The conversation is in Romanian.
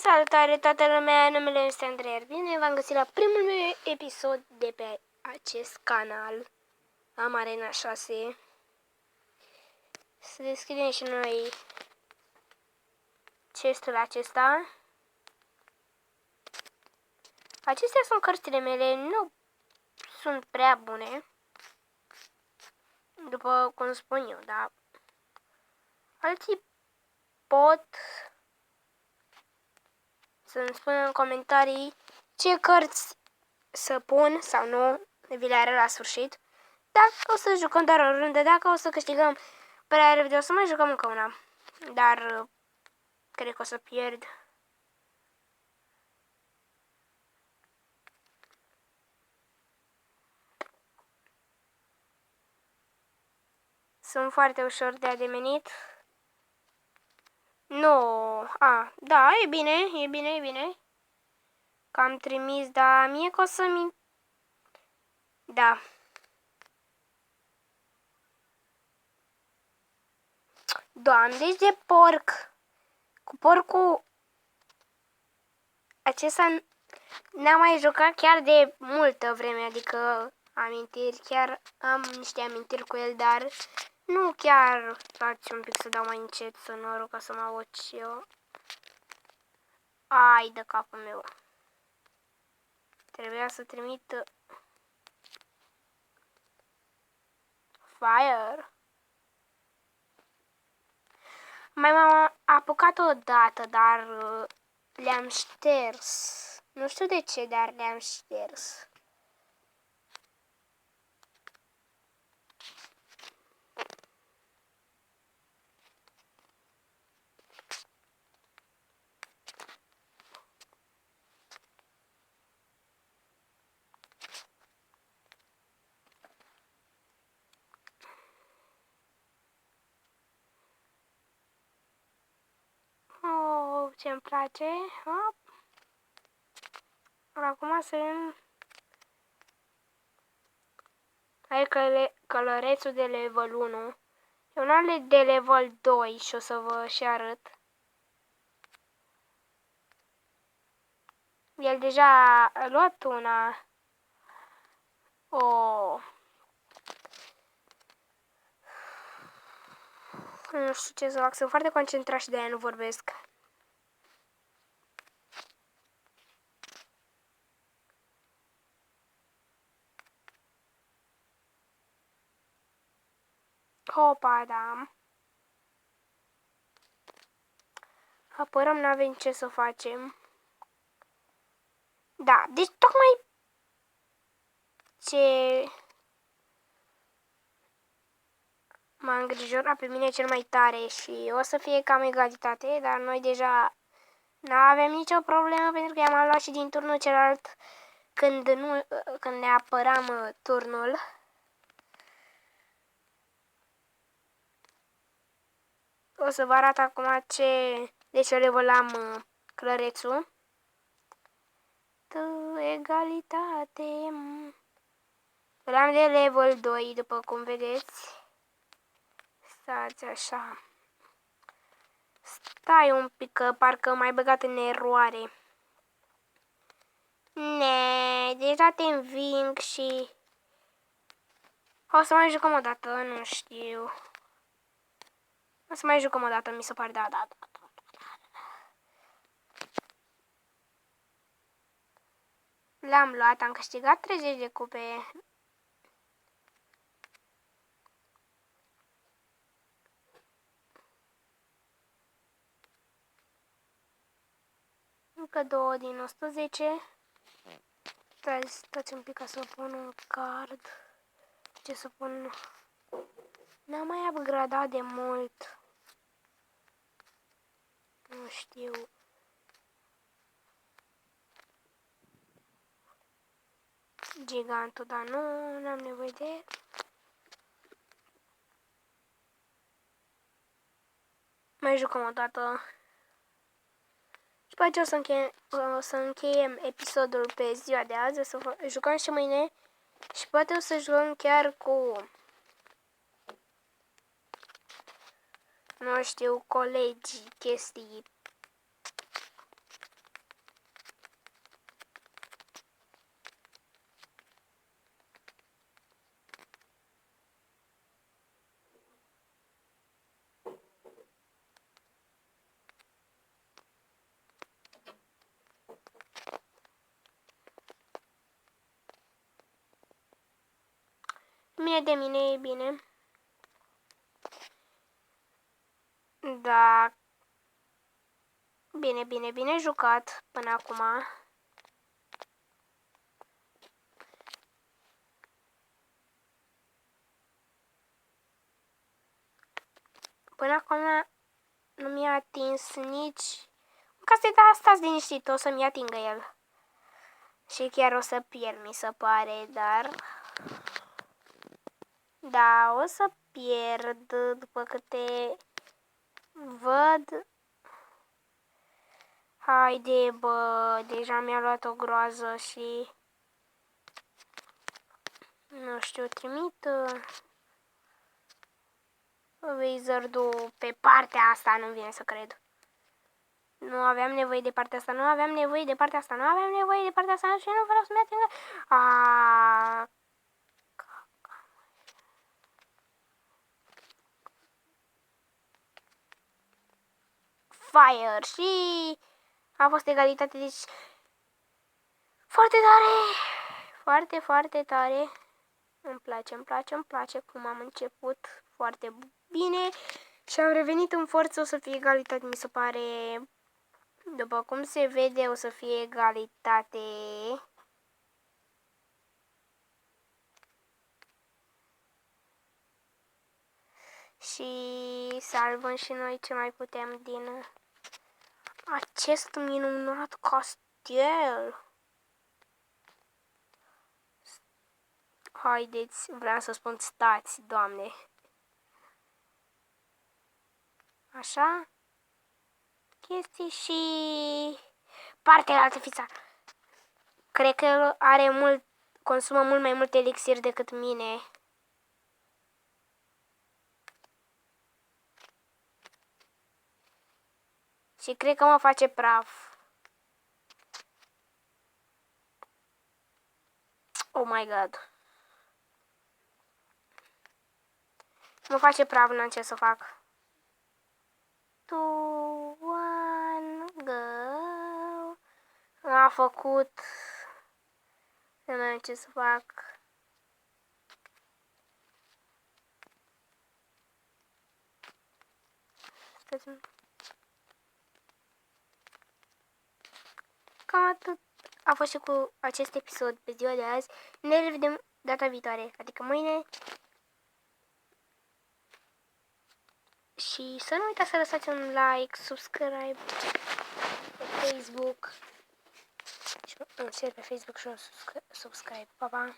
Salutare toată lumea, numele meu este Andrei. Bine v-am găsit la primul meu episod de pe acest canal, am Arena 6. Să deschidem și noi chestul acesta. Acestea sunt cărțile mele, nu sunt prea bune, după cum spun eu, dar alții pot să-mi spună în comentarii ce cărți să pun sau nu, vi le arăt la sfârșit. Dacă o să jucăm doar o rundă, dacă o să câștigăm prea repede, o să mai jucăm încă una. Dar cred că o să pierd. Sunt foarte ușor de ademenit. Nu, da, e bine, e bine, e bine. Că am trimis, dar mie că o să-mi... Da. Doamne, deci de porc. Cu porcul acesta n-am mai jucat chiar de multă vreme, adică amintiri, chiar am niște amintiri cu el, dar nu chiar. Stați un pic să dau mai încet sonorul ca să mă aud și eu. Ai de capul meu. Trebuia să trimit Fire. Mai m-am apucat o dată, dar le-am șters. Nu știu de ce, dar le-am șters. Oh, ce-mi place. Hop. Acum sunt... Hai călărețul de level 1. E un alt de level 2 și o să vă și arăt. El deja a luat una. Oh. Nu știu ce să fac, sunt foarte concentrat și de-aia nu vorbesc. Hopa, da. Apărăm, n-avem ce să facem. Da, deci tocmai ce m-a îngrijorat pe mine cel mai tare și o să fie cam egalitate, dar noi deja n-avem nicio problemă pentru că am luat și din turnul celălalt când ne apăram turnul. O să vă arăt acum de ce level am clărețul. Egalitate. Îl am de level 2, după cum vedeți. Stați așa. Stai un pic, că parcă m-ai băgat în eroare. Ne, deja te înving și... O să mai jucăm o dată, nu știu. O să mai jucăm o dată, mi se pare, da. L-am luat, am câștigat 30 de cupe. Încă 2 din 110. Stați un pic ca să pun un card. Ce să pun? N-am mai upgradat de mult. Nu știu. Gigantul, dar nu am nevoie de... Mai jucăm o dată. Și pe aceea o să încheiem episodul pe ziua de azi. O să jucăm și mâine. Și poate o să jucăm chiar cu... Nu știu, colegii, chestii. bine de mine, e bine. Da. Bine jucat până acum. Până acum nu mi-a atins nici... Ca să stați liniștit, o să-mi atingă el. Și chiar o să pierd, mi se pare, dar... Da, o să pierd după câte văd. Haide, bă, deja mi-a luat o groază și... Nu știu, trimit... Wizard-ul pe partea asta, nu vine să cred. Nu aveam nevoie de partea asta, nu aveam nevoie de partea asta, nu aveam nevoie de partea asta și nu vreau să-mi atingă. Fire și a fost egalitate, deci foarte tare, foarte tare. Îmi place cum am început foarte bine și am revenit în forță, o să fie egalitate, mi se pare. După cum se vede, o să fie egalitate. Și salvăm și noi ce mai putem din acest minunat castel. Haideți, vreau să spun stați, Doamne. Așa. Chestii și partea altă fița. Cred că are mult, consumă mult mai mult elixir decât mine. Și cred că mă face praf. Oh my god. Mă face praf, n-am ce să fac. 2, 1, go. A făcut. Nu mai am ce să fac. Cam atât a fost și cu acest episod pe ziua de azi. Ne revedem data viitoare, adică mâine. Și să nu uitați să lăsați un like, subscribe pe Facebook. Și un share pe Facebook și un subscribe. Pa, pa!